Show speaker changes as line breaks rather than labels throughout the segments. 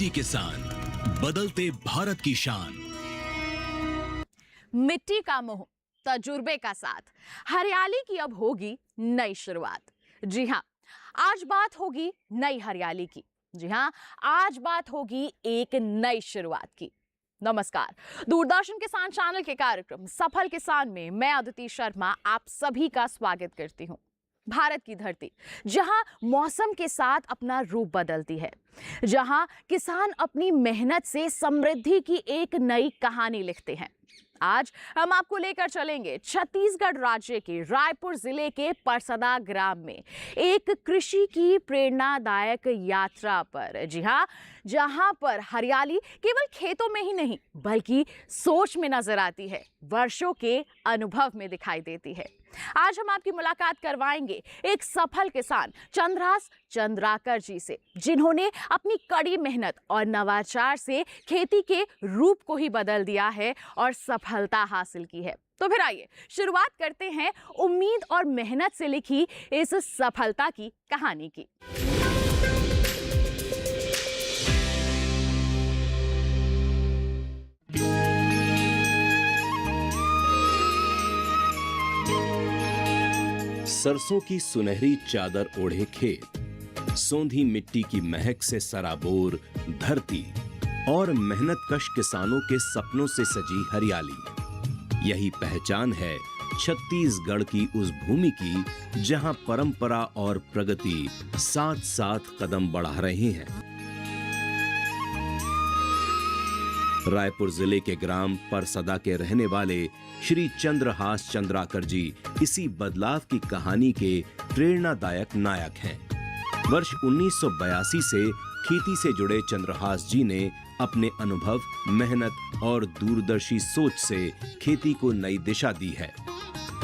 DD किसान, बदलते भारत की शान।
मिट्टी का मोह, तजुर्बे का साथ, हरियाली की अब होगी नई शुरुआत। जी हां, आज बात होगी नई हरियाली की। जी हां, आज बात होगी एक नई शुरुआत की। नमस्कार, दूरदर्शन किसान चैनल के कार्यक्रम सफल किसान में मैं अदिति शर्मा आप सभी का स्वागत करती हूं। भारत की धरती, जहां मौसम के साथ अपना रूप बदलती है, जहां किसान अपनी मेहनत से समृद्धि की एक नई कहानी लिखते हैं। आज हम आपको लेकर चलेंगे छत्तीसगढ़ राज्य के रायपुर जिले के परसदा ग्राम में एक कृषि की प्रेरणादायक यात्रा पर। जी हां, जहां पर हरियाली केवल खेतों में ही नहीं बल्कि सोच में नजर आती है, वर्षों के अनुभव में दिखाई देती है। आज हम आपकी मुलाकात करवाएंगे एक सफल किसान चंद्रहास चंद्राकर जी से, जिन्होंने अपनी कड़ी मेहनत और नवाचार से खेती के रूप को ही बदल दिया है और सफलता हासिल की है। तो फिर आइए शुरुआत करते हैं उम्मीद और मेहनत से लिखी इस सफलता की कहानी की।
सरसों की सुनहरी चादर ओढ़े खेत, सोंधी मिट्टी की महक से सराबोर धरती और मेहनतकश किसानों के सपनों से सजी हरियाली, यही पहचान है छत्तीसगढ़ की उस भूमि की जहां परंपरा और प्रगति साथ साथ कदम बढ़ा रहे हैं। रायपुर जिले के ग्राम परसदा के रहने वाले श्री चंद्रहास चंद्राकर जी इसी बदलाव की कहानी के प्रेरणादायक नायक हैं। वर्ष 1982 से खेती से जुड़े चंद्रहास जी ने अपने अनुभव, मेहनत और दूरदर्शी सोच से खेती को नई दिशा दी है।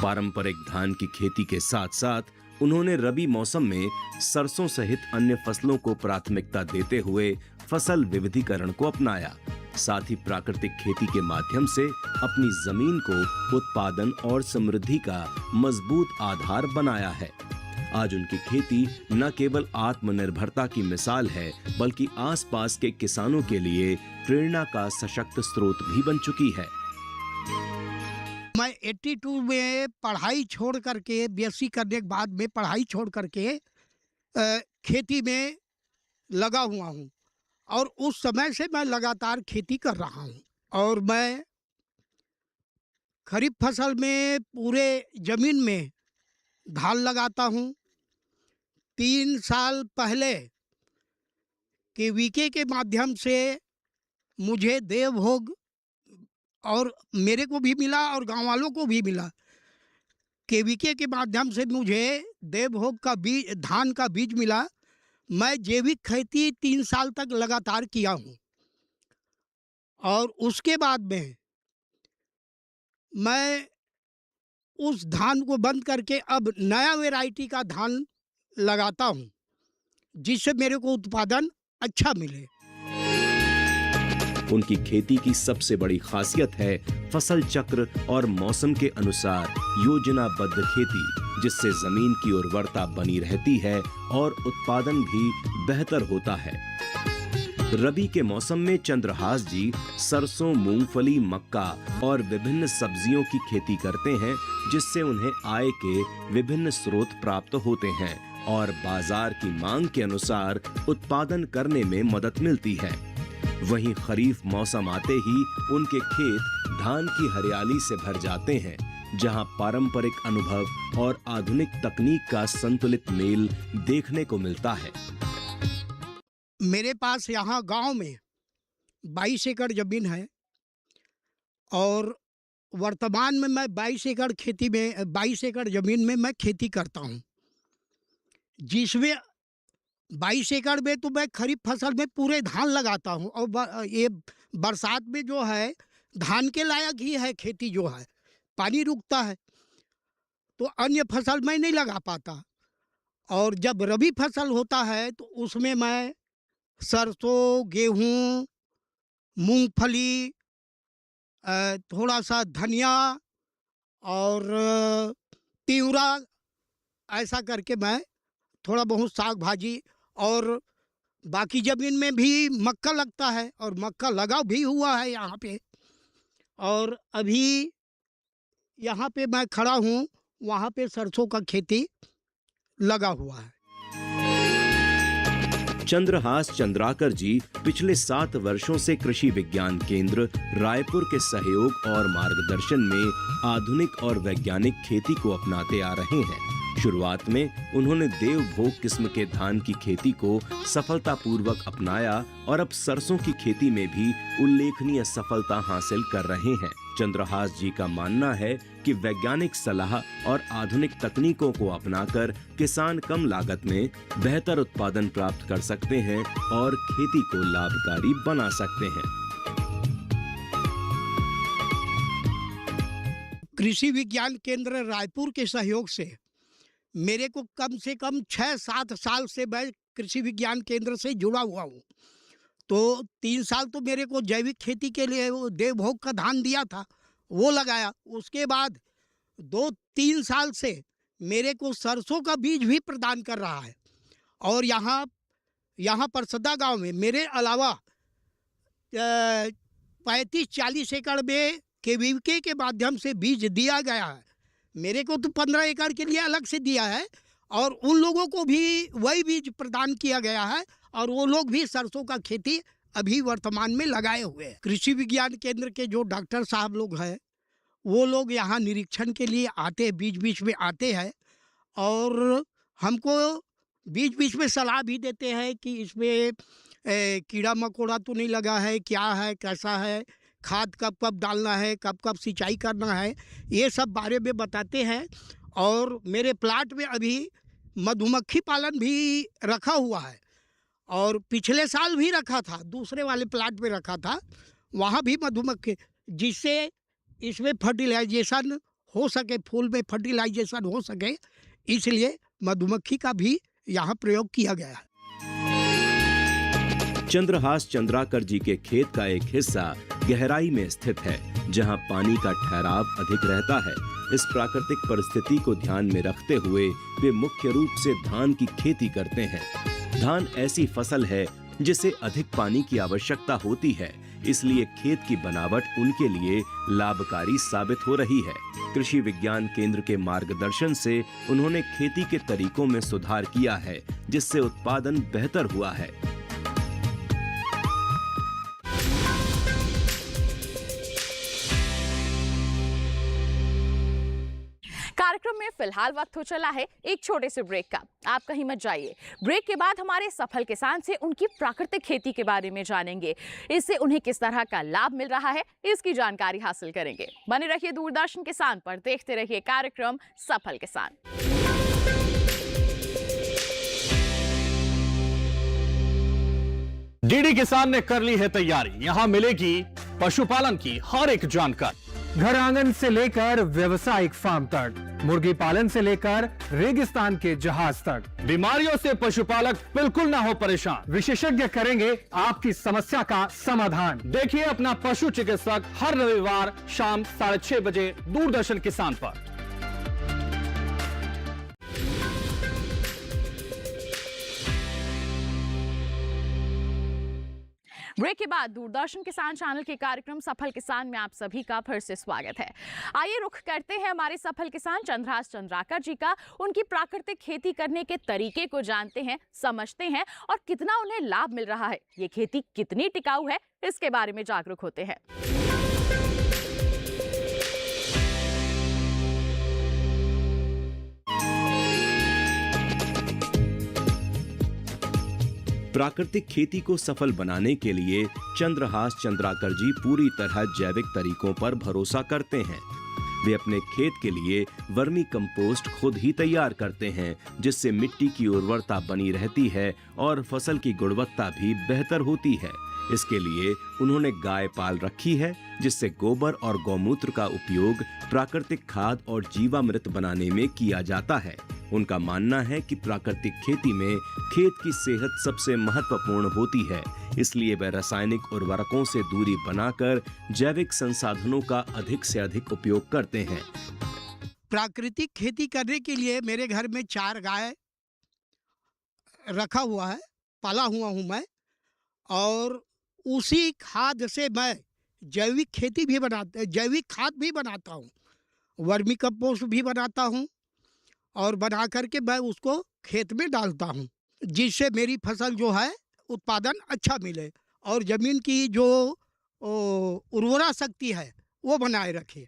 पारंपरिक धान की खेती के साथ साथ उन्होंने रबी मौसम में सरसों सहित अन्य फसलों को प्राथमिकता देते हुए फसल विविधीकरण को अपनाया। साथ ही प्राकृतिक खेती के माध्यम से अपनी जमीन को उत्पादन और समृद्धि का मजबूत आधार बनाया है। आज उनकी खेती न केवल आत्मनिर्भरता की मिसाल है, बल्कि आसपास के किसानों के लिए प्रेरणा का सशक्त स्रोत भी बन चुकी है।
मैं 82 में पढ़ाई छोड़ करके, बीएससी करने के बाद में पढ़ाई छोड़ करके खेती में लगा हुआ हूँ और उस समय से मैं लगातार खेती कर रहा हूँ। और मैं खरीफ फसल में पूरे ज़मीन में धान लगाता हूँ। 3 साल पहले केवीके के माध्यम से मुझे देवभोग और मेरे को भी मिला और गांव वालों को भी मिला। केवीके के माध्यम से मुझे देवभोग का बीज, धान का बीज मिला। मैं जैविक खेती 3 साल तक लगातार किया हूँ और उसके बाद में मैं उस धान को बंद करके अब नया वैरायटी का धान लगाता हूँ, जिससे मेरे को उत्पादन अच्छा मिले।
उनकी खेती की सबसे बड़ी खासियत है फसल चक्र और मौसम के अनुसार योजनाबद्ध खेती, जिससे जमीन की उर्वरता बनी रहती है और उत्पादन भी बेहतर होता है। रबी के मौसम में चंद्रहास जी सरसों, मूंगफली, मक्का और विभिन्न सब्जियों की खेती करते हैं, जिससे उन्हें आय के विभिन्न स्रोत प्राप्त होते हैं और बाजार की मांग के अनुसार उत्पादन करने में मदद मिलती है। वहीं खरीफ मौसम आते ही उनके खेत धान की हरियाली से भर जाते हैं, जहां पारंपरिक अनुभव और आधुनिक तकनीक का संतुलित मेल देखने को मिलता है।
मेरे पास यहाँ गांव में 22 एकड़ जमीन है और वर्तमान में मैं 22 एकड़ जमीन में मैं खेती करता हूँ, जिसमें 22 एकड़ में तो मैं खरीफ फसल में पूरे धान लगाता हूँ और ये बरसात में जो है धान के लायक ही है खेती, जो है पानी रुकता है तो अन्य फसल मैं नहीं लगा पाता। और जब रबी फसल होता है तो उसमें मैं सरसों, गेहूँ, मूंगफली, थोड़ा सा धनिया और तिवरा, ऐसा करके मैं थोड़ा बहुत साग भाजी और बाकी ज़मीन में भी मक्का लगता है और मक्का लगा भी हुआ है यहाँ पे। और अभी यहाँ पे मैं खड़ा हूँ, वहाँ पे सरसों का खेती लगा हुआ है।
चंद्रहास चंद्राकर जी पिछले 7 वर्षों से कृषि विज्ञान केंद्र रायपुर के सहयोग और मार्गदर्शन में आधुनिक और वैज्ञानिक खेती को अपनाते आ रहे हैं। शुरुआत में उन्होंने देवभोग किस्म के धान की खेती को सफलतापूर्वक अपनाया और अब सरसों की खेती में भी उल्लेखनीय सफलता हासिल कर रहे हैं। चंद्रहास जी का मानना है कि वैज्ञानिक सलाह और आधुनिक तकनीकों को अपनाकर किसान कम लागत में बेहतर उत्पादन प्राप्त कर सकते हैं और खेती को लाभकारी बना सकते हैं।
कृषि विज्ञान केंद्र रायपुर के सहयोग से मेरे को कम से कम 6-7 साल से मैं कृषि विज्ञान केंद्र से जुड़ा हुआ हूँ। तो 3 साल तो मेरे को जैविक खेती के लिए वो देवभोग का धान दिया था, वो लगाया। उसके बाद 2-3 साल से मेरे को सरसों का बीज भी प्रदान कर रहा है। और यहाँ परसदा गांव में मेरे अलावा 35-40 एकड़ में केवीके के माध्यम से बीज दिया गया है। मेरे को तो 15 एकड़ के लिए अलग से दिया है और उन लोगों को भी वही बीज प्रदान किया गया है और वो लोग भी सरसों का खेती अभी वर्तमान में लगाए हुए हैं। कृषि विज्ञान केंद्र के जो डॉक्टर साहब लोग हैं वो लोग यहाँ निरीक्षण के लिए आते हैं, बीच बीच में आते हैं और हमको बीच बीच में सलाह भी देते हैं कि इसमें कीड़ा मकोड़ा तो नहीं लगा है, क्या है, कैसा है, खाद कब कब डालना है, कब कब सिंचाई करना है, ये सब बारे में बताते हैं। और मेरे प्लाट में अभी मधुमक्खी पालन भी रखा हुआ है और पिछले साल भी रखा था, दूसरे वाले प्लाट में रखा था, वहाँ भी मधुमक्खी, जिससे इसमें फर्टिलाइजेशन हो सके, फूल में फर्टिलाइजेशन हो सके, इसलिए मधुमक्खी का भी यहाँ प्रयोग किया गया है।
चंद्रहास चंद्राकर जी के खेत का एक हिस्सा गहराई में स्थित है, जहां पानी का ठहराव अधिक रहता है। इस प्राकृतिक परिस्थिति को ध्यान में रखते हुए वे मुख्य रूप से धान की खेती करते हैं। धान ऐसी फसल है जिसे अधिक पानी की आवश्यकता होती है, इसलिए खेत की बनावट उनके लिए लाभकारी साबित हो रही है। कृषि विज्ञान केंद्र के मार्गदर्शन से उन्होंने खेती के तरीकों में सुधार किया है, जिससे उत्पादन बेहतर हुआ है।
कार्यक्रम में फिलहाल वक्त हो चला है एक छोटे से ब्रेक का। आप कहीं मत जाइए। ब्रेक के बाद हमारे सफल किसान से उनकी प्राकृतिक खेती के बारे में जानेंगे। इससे उन्हें किस तरह का लाभ मिल रहा है, इसकी जानकारी हासिल करेंगे। बने रहिए दूरदर्शन किसान पर, देखते रहिए कार्यक्रम सफल किसान।
डीडी किसान ने कर ली है तैयारी। यहां मिलेगी पशुपालन की हर एक जानकारी,
घर आंगन से लेकर व्यवसायिक फार्म तक, मुर्गी पालन से लेकर रेगिस्तान के जहाज तक।
बीमारियों से पशुपालक बिल्कुल ना हो परेशान।
विशेषज्ञ करेंगे आपकी समस्या का समाधान।
देखिए अपना पशु चिकित्सक हर रविवार शाम 6:30 बजे दूरदर्शन किसान पर।
ब्रेक के बाद दूरदर्शन किसान चैनल के कार्यक्रम सफल किसान में आप सभी का फिर से स्वागत है। आइए रुख करते हैं हमारे सफल किसान चंद्रहास चंद्राकर जी का। उनकी प्राकृतिक खेती करने के तरीके को जानते हैं, समझते हैं और कितना उन्हें लाभ मिल रहा है, ये खेती कितनी टिकाऊ है, इसके बारे में जागरूक होते हैं।
प्राकृतिक खेती को सफल बनाने के लिए चंद्रहास चंद्राकर जी पूरी तरह जैविक तरीकों पर भरोसा करते हैं। वे अपने खेत के लिए वर्मी कंपोस्ट खुद ही तैयार करते हैं, जिससे मिट्टी की उर्वरता बनी रहती है और फसल की गुणवत्ता भी बेहतर होती है। इसके लिए उन्होंने गाय पाल रखी है, जिससे गोबर और गौमूत्र का उपयोग प्राकृतिक खाद और जीवामृत बनाने में किया जाता है। उनका मानना है कि प्राकृतिक खेती में खेत की सेहत सबसे महत्वपूर्ण होती है, इसलिए वे रासायनिक उर्वरकों से दूरी बनाकर जैविक संसाधनों का अधिक से अधिक उपयोग करते हैं।
प्राकृतिक खेती करने के लिए मेरे घर में 4 गाय रखा हुआ है पाला हुआ हूँ मैं, और उसी खाद से मैं जैविक खेती भी जैविक खाद भी बनाता हूँ, वर्मी कंपोस्ट भी बनाता हूँ, और बना करके मैं उसको खेत में डालता हूँ, जिससे मेरी फसल जो है उत्पादन अच्छा मिले और ज़मीन की जो उर्वरा शक्ति है वो बनाए रखे।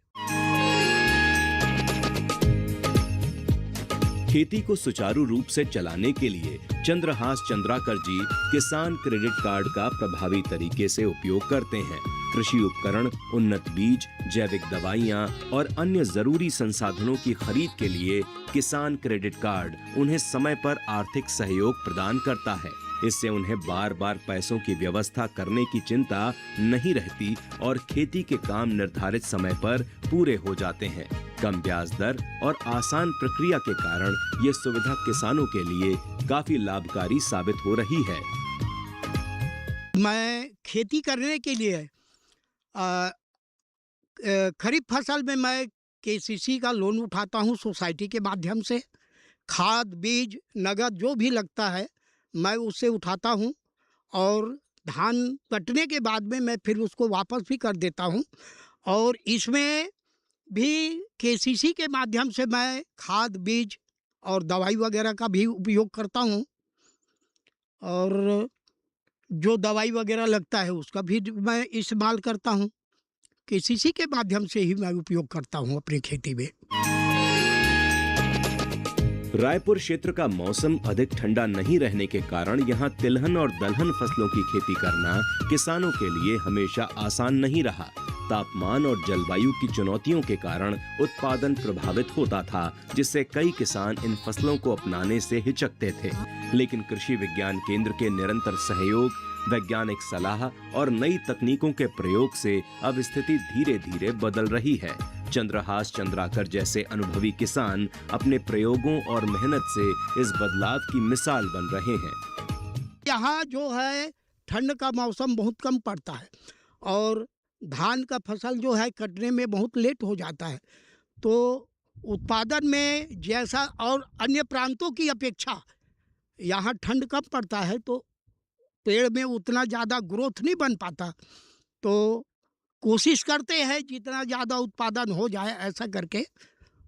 खेती को सुचारू रूप से चलाने के लिए चंद्रहास चंद्राकर जी किसान क्रेडिट कार्ड का प्रभावी तरीके से उपयोग करते हैं। कृषि उपकरण, उन्नत बीज, जैविक दवाइयां और अन्य जरूरी संसाधनों की खरीद के लिए किसान क्रेडिट कार्ड उन्हें समय पर आर्थिक सहयोग प्रदान करता है। इससे उन्हें बार बार पैसों की व्यवस्था करने की चिंता नहीं रहती और खेती के काम निर्धारित समय पर पूरे हो जाते हैं। कम ब्याज दर और आसान प्रक्रिया के कारण ये सुविधा किसानों के लिए काफी लाभकारी साबित हो रही है।
मैं खेती करने के लिए खरीफ फसल में मैं KCC का लोन उठाता हूँ सोसाइटी के माध्यम से। खाद, बीज, नगद जो भी लगता है मैं उससे उठाता हूँ, और धान कटने के बाद में मैं फिर उसको वापस भी कर देता हूँ। और इसमें भी KCC के माध्यम से मैं खाद, बीज और दवाई वगैरह का भी उपयोग करता हूँ, और जो दवाई वगैरह लगता है उसका भी मैं इस्तेमाल करता हूँ। KCC के माध्यम से ही मैं उपयोग करता हूँ अपनी खेती में।
रायपुर क्षेत्र का मौसम अधिक ठंडा नहीं रहने के कारण यहाँ तिलहन और दलहन फसलों की खेती करना किसानों के लिए हमेशा आसान नहीं रहा। तापमान और जलवायु की चुनौतियों के कारण उत्पादन प्रभावित होता था, जिससे कई किसान इन फसलों को अपनाने से हिचकते थे। लेकिन कृषि विज्ञान केंद्र के निरंतर सहयोग, वैज्ञानिक सलाह और नई तकनीकों के प्रयोग से अब स्थिति धीरे धीरे बदल रही है। चंद्रहास चंद्राकर जैसे अनुभवी किसान अपने प्रयोगों और मेहनत से इस बदलाव की मिसाल बन रहे हैं।
यहाँ जो है ठंड का मौसम बहुत कम पड़ता है और धान का फसल जो है कटने में बहुत लेट हो जाता है, तो उत्पादन में जैसा और अन्य प्रांतों की अपेक्षा यहाँ ठंड कम पड़ता है, तो पेड़ में उतना ज़्यादा ग्रोथ नहीं बन पाता। तो कोशिश करते हैं जितना ज़्यादा उत्पादन हो जाए ऐसा करके,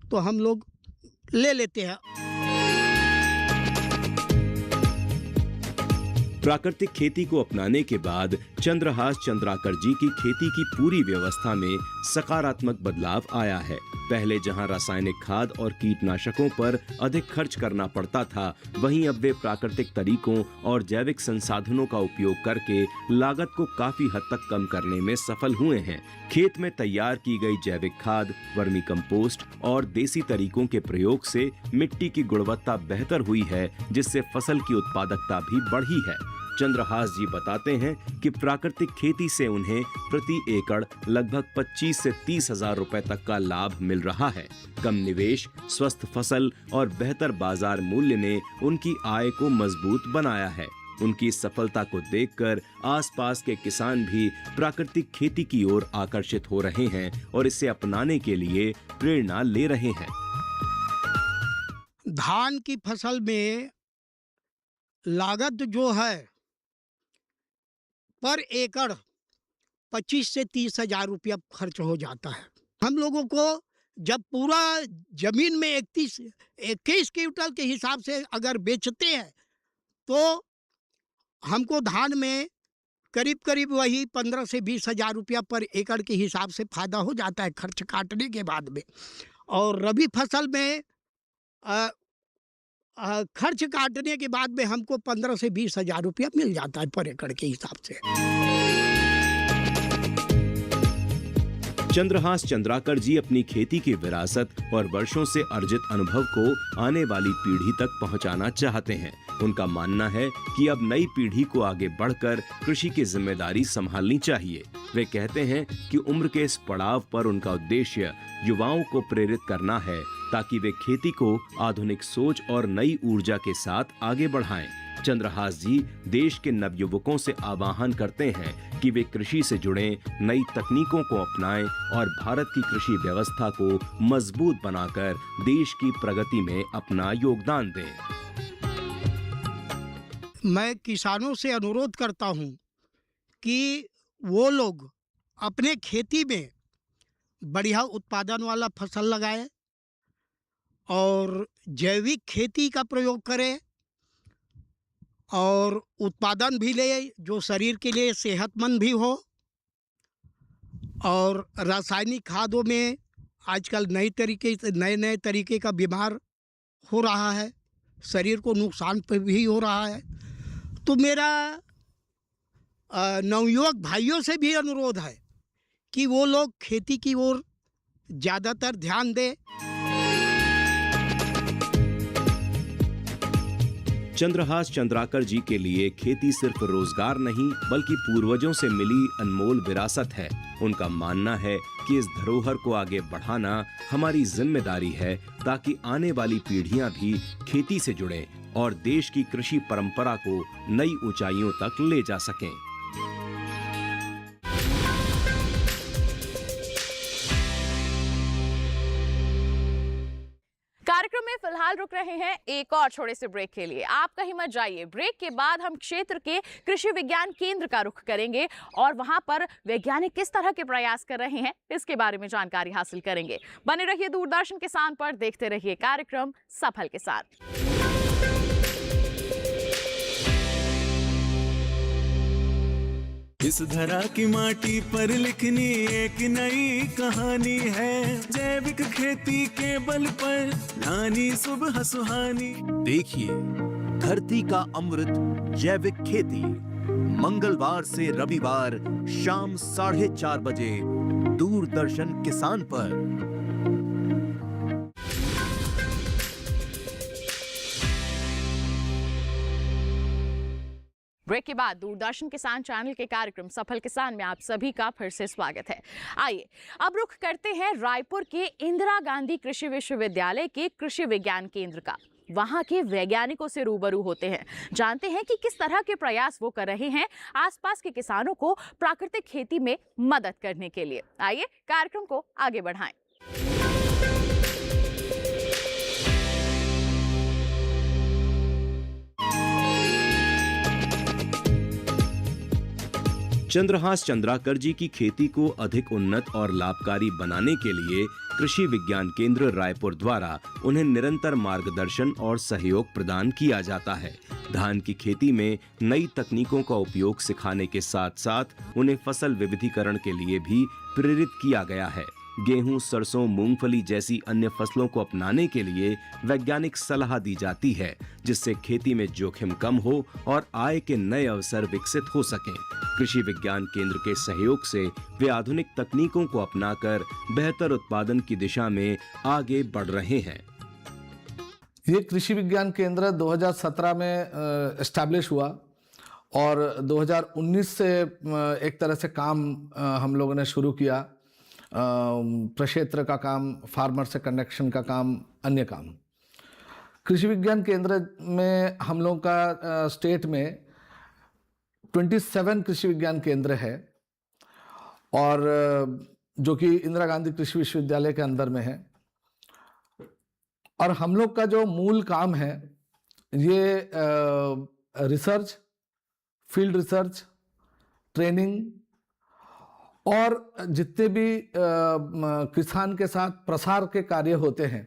तो हम लोग ले लेते हैं।
प्राकृतिक खेती को अपनाने के बाद चंद्रहास चंद्राकर जी की खेती की पूरी व्यवस्था में सकारात्मक बदलाव आया है। पहले जहां रासायनिक खाद और कीटनाशकों पर अधिक खर्च करना पड़ता था, वहीं अब वे प्राकृतिक तरीकों और जैविक संसाधनों का उपयोग करके लागत को काफी हद तक कम करने में सफल हुए हैं। खेत में तैयार की गई जैविक खाद, वर्मी कंपोस्ट और देसी तरीकों के प्रयोग से मिट्टी की गुणवत्ता बेहतर हुई है, जिससे फसल की उत्पादकता भी बढ़ी है। चंद्रहास जी बताते हैं कि प्राकृतिक खेती से उन्हें प्रति एकड़ लगभग 25 से 30 हजार रुपए तक का लाभ मिल रहा है। कम निवेश, स्वस्थ फसल और बेहतर बाजार मूल्य ने उनकी आय को मजबूत बनाया है। उनकी इस सफलता को देखकर आसपास के किसान भी प्राकृतिक खेती की ओर आकर्षित हो रहे हैं और इसे अपनाने के लिए प्रेरणा ले रहे हैं।
धान की फसल में लागत जो है पर एकड़ 25 से 30 हजार रुपया खर्च हो जाता है। हम लोगों को जब पूरा जमीन में 21 क्विंटल के हिसाब से अगर बेचते हैं, तो हमको धान में करीब करीब वही 15 से 20 हजार रुपया पर एकड़ के हिसाब से फायदा हो जाता है खर्च काटने के बाद में। और रबी फसल में खर्च काटने के बाद में हमको 15 से 20 हजार रुपया मिल जाता है पर एकड़ के हिसाब से।
चंद्रहास चंद्राकर जी अपनी खेती की विरासत और वर्षों से अर्जित अनुभव को आने वाली पीढ़ी तक पहुंचाना चाहते हैं। उनका मानना है कि अब नई पीढ़ी को आगे बढ़कर कृषि की जिम्मेदारी संभालनी चाहिए। वे कहते हैं कि उम्र के इस पड़ाव पर उनका उद्देश्य युवाओं को प्रेरित करना है, ताकि वे खेती को आधुनिक सोच और नई ऊर्जा के साथ आगे बढ़ाएं। चंद्रहास जी देश के नवयुवकों से आह्वान करते हैं कि वे कृषि से जुड़े नई तकनीकों को अपनाएं और भारत की कृषि व्यवस्था को मजबूत बनाकर देश की प्रगति में अपना योगदान दें।
मैं किसानों से अनुरोध करता हूं कि वो लोग अपने खेती में बढ़िया उत्पादन वाला फसल लगाएं और जैविक खेती का प्रयोग करें और उत्पादन भी ले जो शरीर के लिए सेहतमंद भी हो। और रासायनिक खादों में आजकल नए तरीके का बीमार हो रहा है, शरीर को नुकसान भी हो रहा है। तो मेरा नवयुवक भाइयों से भी अनुरोध है कि वो लोग खेती की ओर ज़्यादातर ध्यान दें।
चंद्रहास चंद्राकर जी के लिए खेती सिर्फ रोजगार नहीं बल्कि पूर्वजों से मिली अनमोल विरासत है। उनका मानना है कि इस धरोहर को आगे बढ़ाना हमारी जिम्मेदारी है ताकि आने वाली पीढ़ियां भी खेती से जुड़ें और देश की कृषि परंपरा को नई ऊंचाइयों तक ले जा सकें।
कार्यक्रम में फिलहाल रुक रहे हैं एक और छोटे से ब्रेक के लिए। आप कहीं मत जाइए। ब्रेक के बाद हम क्षेत्र के कृषि विज्ञान केंद्र का रुख करेंगे और वहां पर वैज्ञानिक किस तरह के प्रयास कर रहे हैं इसके बारे में जानकारी हासिल करेंगे। बने रहिए दूरदर्शन किसान पर, देखते रहिए कार्यक्रम सफल किसान।
इस धरा की माटी पर लिखनी एक नई कहानी है, जैविक खेती के बल पर लानी सुबह सुहानी।
देखिए धरती का अमृत जैविक खेती, मंगलवार से रविवार शाम 4:30 बजे दूरदर्शन किसान पर।
ब्रेक के बाद दूरदर्शन किसान चैनल के कार्यक्रम सफल किसान में आप सभी का फिर से स्वागत है। आइए अब रुख करते हैं रायपुर के इंदिरा गांधी कृषि विश्वविद्यालय के कृषि विज्ञान केंद्र का। वहां के वैज्ञानिकों से रूबरू होते हैं, जानते हैं कि किस तरह के प्रयास वो कर रहे हैं आसपास के किसानों को प्राकृतिक खेती में मदद करने के लिए। आइए कार्यक्रम को आगे बढ़ाएं।
चंद्रहास चंद्राकर जी की खेती को अधिक उन्नत और लाभकारी बनाने के लिए कृषि विज्ञान केंद्र रायपुर द्वारा उन्हें निरंतर मार्गदर्शन और सहयोग प्रदान किया जाता है। धान की खेती में नई तकनीकों का उपयोग सिखाने के साथ साथ उन्हें फसल विविधीकरण के लिए भी प्रेरित किया गया है। गेहूं, सरसों, मूंगफली जैसी अन्य फसलों को अपनाने के लिए वैज्ञानिक सलाह दी जाती है, जिससे खेती में जोखिम कम हो और आय के नए अवसर विकसित हो सकें। कृषि विज्ञान केंद्र के सहयोग से वे आधुनिक तकनीकों को अपनाकर बेहतर उत्पादन की दिशा में आगे बढ़ रहे हैं।
ये कृषि विज्ञान केंद्र 2017 में एस्टैब्लिश हुआ और 2019 से एक तरह से काम हम लोगों ने शुरू किया। प्रक्षेत्र का काम, फार्मर से कनेक्शन का काम, अन्य काम। कृषि विज्ञान केंद्र में हम लोग का स्टेट में 27 कृषि विज्ञान केंद्र है और जो कि इंदिरा गांधी कृषि विश्वविद्यालय के अंदर में है। और हम लोग का जो मूल काम है ये रिसर्च, फील्ड रिसर्च, ट्रेनिंग और जितने भी किसान के साथ प्रसार के कार्य होते हैं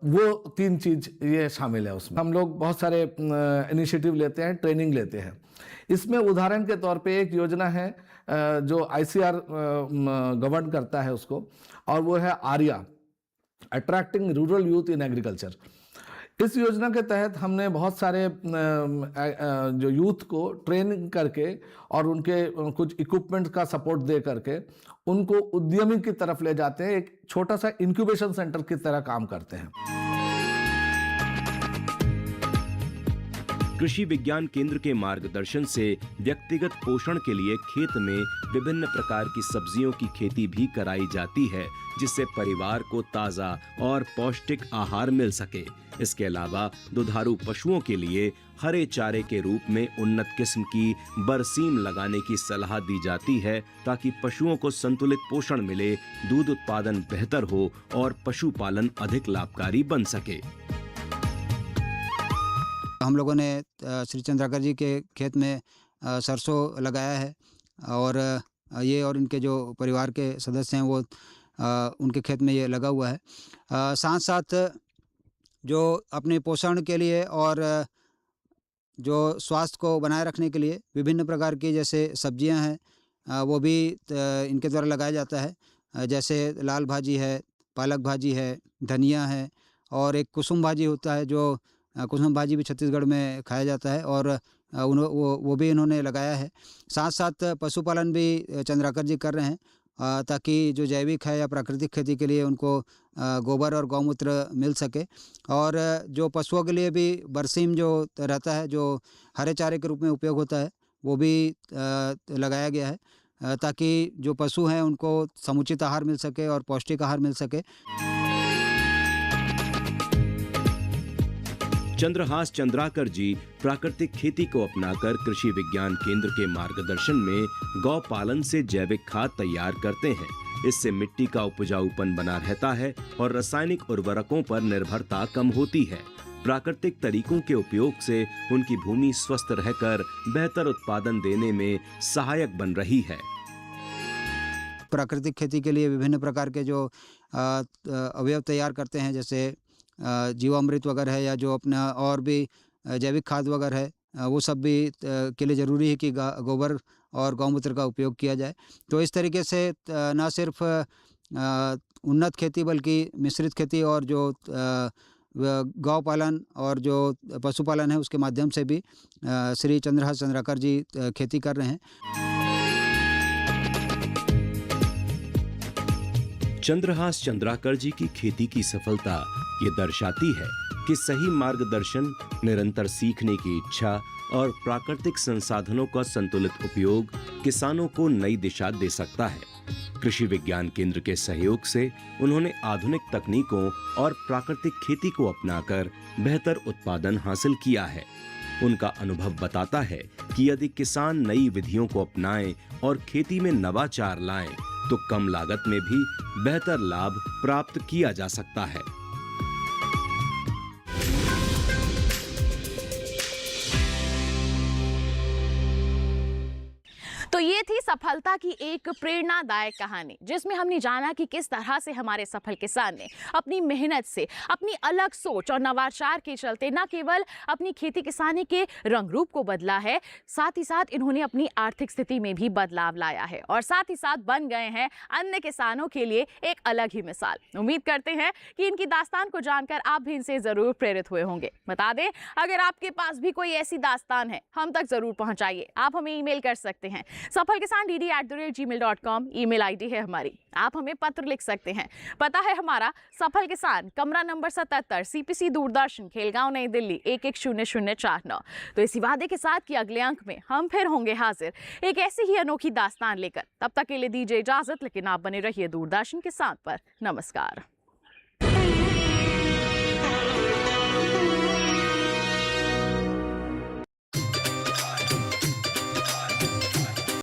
वो 3 चीज ये शामिल है उसमें। हम लोग बहुत सारे इनिशिएटिव लेते हैं, ट्रेनिंग लेते हैं। इसमें उदाहरण के तौर पे एक योजना है जो ICR गवर्न करता है उसको, और वो है Arya, attracting rural youth in agriculture. इस योजना के तहत हमने बहुत सारे जो यूथ को ट्रेनिंग करके और उनके कुछ इक्विपमेंट का सपोर्ट दे करके उनको उद्यमी की तरफ ले जाते हैं। एक छोटा सा इंक्यूबेशन सेंटर की तरह काम करते हैं।
कृषि विज्ञान केंद्र के मार्गदर्शन से व्यक्तिगत पोषण के लिए खेत में विभिन्न प्रकार की सब्जियों की खेती भी कराई जाती है, जिससे परिवार को ताजा और पौष्टिक आहार मिल सके। इसके अलावा दुधारू पशुओं के लिए हरे चारे के रूप में उन्नत किस्म की बरसीम लगाने की सलाह दी जाती है, ताकि पशुओं को संतुलित पोषण मिले, दूध उत्पादन बेहतर हो और पशुपालन अधिक लाभकारी बन सके।
हम लोगों ने श्री चंद्राकर जी के खेत में सरसों लगाया है और ये और इनके जो परिवार के सदस्य हैं वो उनके खेत में ये लगा हुआ है। साथ साथ जो अपने पोषण के लिए और जो स्वास्थ्य को बनाए रखने के लिए विभिन्न प्रकार की जैसे सब्जियां हैं वो भी इनके द्वारा लगाया जाता है। जैसे लाल भाजी है, पालक भाजी है, धनिया है और एक कुसुम भाजी होता है जो कुसुम भाजी भी छत्तीसगढ़ में खाया जाता है और वो भी इन्होंने लगाया है। साथ साथ पशुपालन भी चंद्राकर जी कर रहे हैं ताकि जो जैविक है या प्राकृतिक खेती के लिए उनको गोबर और गौमूत्र मिल सके और जो पशुओं के लिए भी बरसीम जो रहता है जो हरे चारे के रूप में उपयोग होता है वो भी लगाया गया है ताकि जो पशु हैं उनको समुचित आहार मिल सके और पौष्टिक आहार मिल सके।
चंद्रहास चंद्राकर जी प्राकृतिक खेती को अपनाकर कृषि विज्ञान केंद्र के मार्गदर्शन में गौ पालन से जैविक खाद तैयार करते हैं। इससे मिट्टी का उपजाऊपन बना रहता है और रासायनिक उर्वरकों पर निर्भरता कम होती है। प्राकृतिक तरीकों के उपयोग से उनकी भूमि स्वस्थ रहकर बेहतर उत्पादन देने में सहायक बन रही है।
प्राकृतिक खेती के लिए विभिन्न प्रकार के जो अवयव तैयार करते हैं जैसे जीवामृत वगैरह है या जो अपना और भी जैविक खाद वगैरह है वो सब भी के लिए ज़रूरी है कि गोबर और गौमूत्र का उपयोग किया जाए। तो इस तरीके से न सिर्फ उन्नत खेती बल्कि मिश्रित खेती और जो गौ पालन और जो पशुपालन है उसके माध्यम से भी श्री चंद्रहास चंद्राकर जी खेती कर रहे हैं।
चंद्रहास चंद्राकर जी की खेती की सफलता ये दर्शाती है कि सही मार्गदर्शन, निरंतर सीखने की इच्छा और प्राकृतिक संसाधनों का संतुलित उपयोग किसानों को नई दिशा दे सकता है। कृषि विज्ञान केंद्र के सहयोग से उन्होंने आधुनिक तकनीकों और प्राकृतिक खेती को अपनाकर बेहतर उत्पादन हासिल किया है। उनका अनुभव बताता है कि यदि किसान नई विधियों को अपनाएं और खेती में नवाचार लाएं, तो कम लागत में भी बेहतर लाभ प्राप्त किया जा सकता है।
तो ये थी सफलता की एक प्रेरणादायक कहानी जिसमें हमने जाना कि किस तरह से हमारे सफल किसान ने अपनी मेहनत से, अपनी अलग सोच और नवाचार के चलते न केवल अपनी खेती किसानी के रंग रूप को बदला है, साथ ही साथ इन्होंने अपनी आर्थिक स्थिति में भी बदलाव लाया है और साथ ही साथ बन गए हैं अन्य किसानों के लिए एक अलग ही मिसाल। उम्मीद करते हैं कि इनकी दास्तान को जानकर आप भी इनसे जरूर प्रेरित हुए होंगे। बता दें, अगर आपके पास भी कोई ऐसी दास्तान है हम तक जरूर पहुंचाइए। आप हमें ईमेल कर सकते हैं safalkisan@gmail.com ईमेल आईडी है हमारी। आप हमें पत्र लिख सकते हैं। पता है हमारा सफल किसान, कमरा नंबर 77, CPC दूरदर्शन, खेलगांव, नई दिल्ली 110049। तो इसी वादे के साथ कि अगले अंक में हम फिर होंगे हाजिर एक ऐसी ही अनोखी दास्तान लेकर। तब तक के लिए दीजिए इजाजत, लेकिन आप बने रहिए दूरदर्शन के साथ पर। नमस्कार।